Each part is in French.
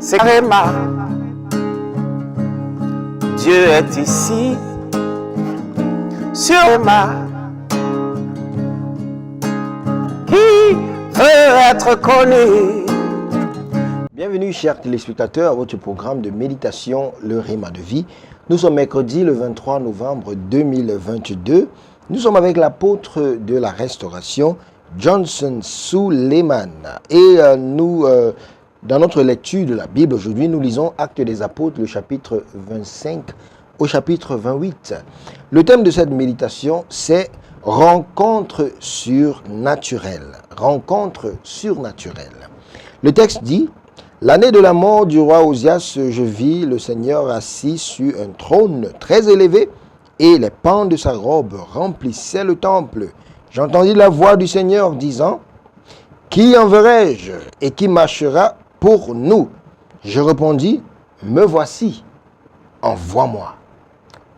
c'est Réma. Dieu est ici, sur Réma. Qui veut être connu? Bienvenue chers téléspectateurs à votre programme de méditation, le Réma de vie. Nous sommes mercredi le 23 novembre 2022. Nous sommes avec l'apôtre de la restauration, Johnson Suleiman. Et dans notre lecture de la Bible aujourd'hui, nous lisons Actes des Apôtres, le chapitre 25 au chapitre 28. Le thème de cette méditation, c'est rencontre surnaturelle. Rencontre surnaturelle. Le texte dit: l'année de la mort du roi Osias, je vis le Seigneur assis sur un trône très élevé, et les pans de sa robe remplissaient le temple. J'entendis la voix du Seigneur disant: qui enverrai-je et qui marchera pour nous? Je répondis: me voici, envoie-moi.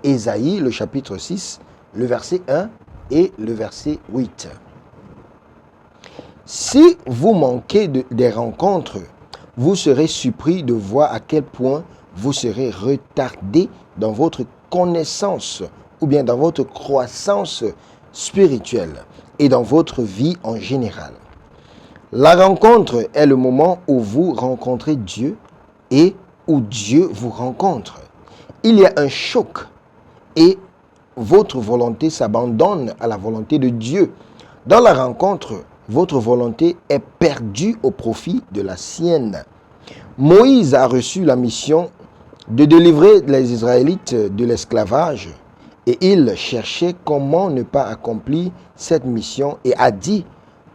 Ésaïe, le chapitre 6, le verset 1 et le verset 8. Si vous manquez des rencontres, vous serez surpris de voir à quel point vous serez retardé dans votre connaissance ou bien dans votre croissance spirituelle et dans votre vie en général. La rencontre est le moment où vous rencontrez Dieu et où Dieu vous rencontre. Il y a un choc et votre volonté s'abandonne à la volonté de Dieu. Dans la rencontre, votre volonté est perdue au profit de la sienne. Moïse a reçu la mission de délivrer les Israélites de l'esclavage et il cherchait comment ne pas accomplir cette mission et a dit: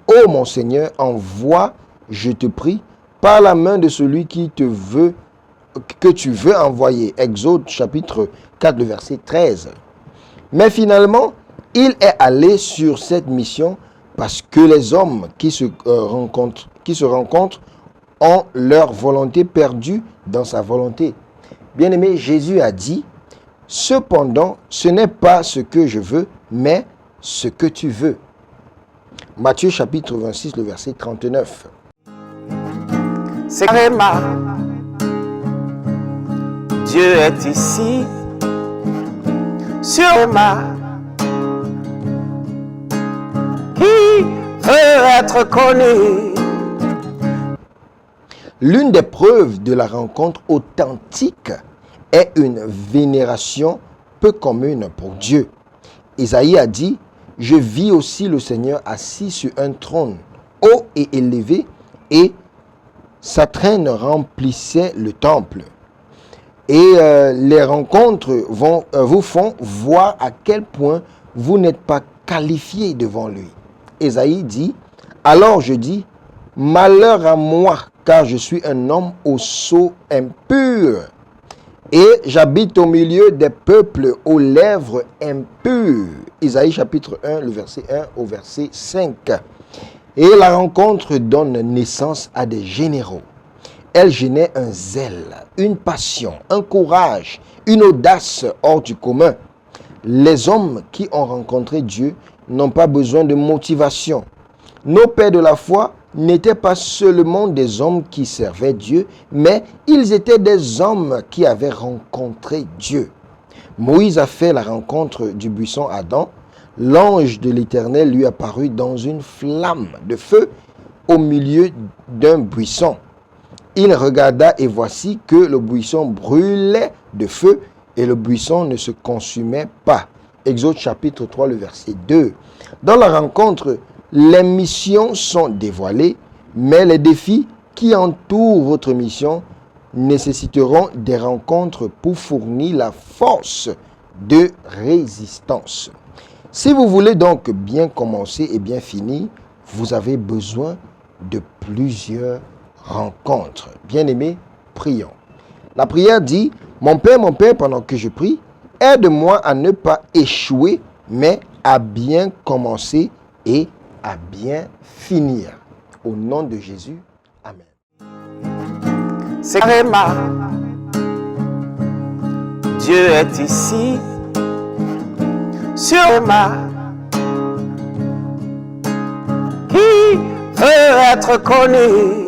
ô mon Seigneur, envoie, je te prie, par la main de celui que tu veux envoyer. Exode chapitre 4, le verset 13. Mais finalement, il est allé sur cette mission parce que les hommes qui se rencontrent ont leur volonté perdue dans sa volonté. Bien-aimé, Jésus a dit: cependant, ce n'est pas ce que je veux, mais ce que tu veux. Matthieu chapitre 26, le verset 39. C'est Réma. Dieu est ici, sur Réma. Qui veut être connu? L'une des preuves de la rencontre authentique est une vénération peu commune pour Dieu. Isaïe a dit: je vis aussi le Seigneur assis sur un trône haut et élevé, et sa traîne remplissait le temple. Et les rencontres vous font voir à quel point vous n'êtes pas qualifié devant lui. Isaïe dit: alors je dis, malheur à moi, car je suis un homme au sceau impur, et j'habite au milieu des peuples aux lèvres impures. Isaïe chapitre 1, le verset 1 au verset 5. Et la rencontre donne naissance à des généraux. Elle génère un zèle, une passion, un courage, une audace hors du commun. Les hommes qui ont rencontré Dieu n'ont pas besoin de motivation. Nos pères de la foi n'étaient pas seulement des hommes qui servaient Dieu, mais ils étaient des hommes qui avaient rencontré Dieu. Moïse a fait la rencontre du buisson Adam. L'ange de l'Éternel lui apparut dans une flamme de feu au milieu d'un buisson. Il regarda et voici que le buisson brûlait de feu et le buisson ne se consumait pas. Exode chapitre 3, le verset 2. Dans la rencontre, les missions sont dévoilées, mais les défis qui entourent votre mission nécessiteront des rencontres pour fournir la force de résistance. Si vous voulez donc bien commencer et bien finir, vous avez besoin de plusieurs rencontres. Bien-aimés, prions. La prière dit: mon Père, pendant que je prie, aide-moi à ne pas échouer, mais à bien commencer et à bien finir. Au nom de Jésus, amen. C'est Réma. Dieu est ici, sur Réma. Qui veut être connu?